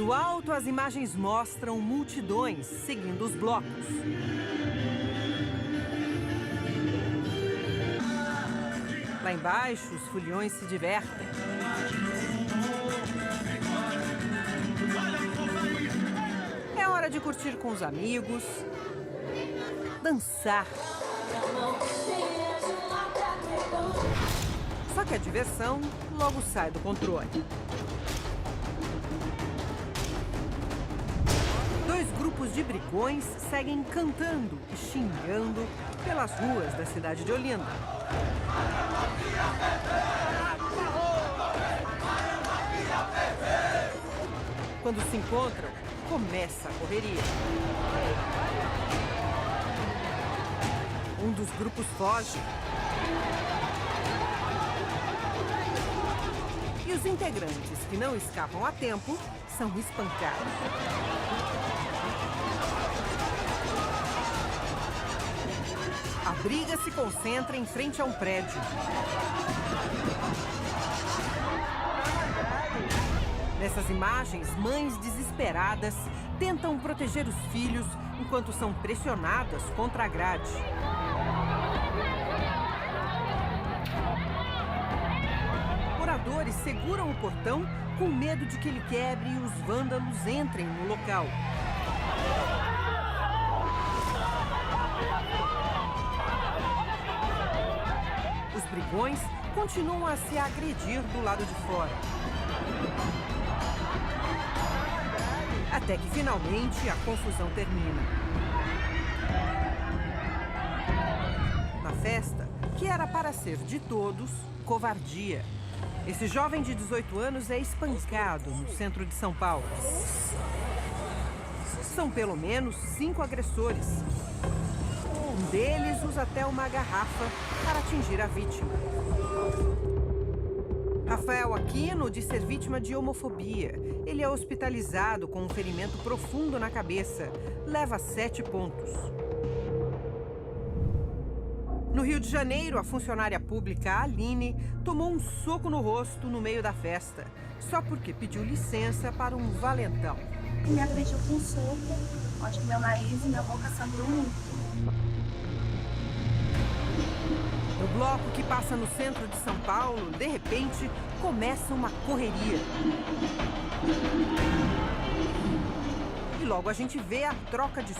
Do alto, as imagens mostram multidões seguindo os blocos. Lá embaixo, os foliões se divertem. É hora de curtir com os amigos, dançar. Só que a diversão logo sai do controle. Dois grupos de brigões seguem cantando e xingando pelas ruas da cidade de Olinda. Quando se encontram, começa a correria. Um dos grupos foge. E os integrantes que não escapam a tempo são espancados. A briga se concentra em frente a um prédio. Nessas imagens, mães desesperadas tentam proteger os filhos enquanto são pressionadas contra a grade. Moradores seguram o portão com medo de que ele quebre e os vândalos entrem no local. Os brigões continuam a se agredir do lado de fora. Até que, finalmente, a confusão termina. Na festa, que era para ser de todos, covardia. Esse jovem de 18 anos é espancado no centro de São Paulo. São pelo menos 5 agressores. Um deles usa até uma garrafa para atingir a vítima. Rafael Aquino diz ser vítima de homofobia. Ele é hospitalizado com um ferimento profundo na cabeça. Leva 7 pontos. No Rio de Janeiro, a funcionária pública Aline tomou um soco no rosto no meio da festa, só porque pediu licença para um valentão. Me agrediu com um soco, onde meu nariz e minha boca sangrou muito. No bloco que passa no centro de São Paulo, de repente, começa uma correria. E logo a gente vê a troca de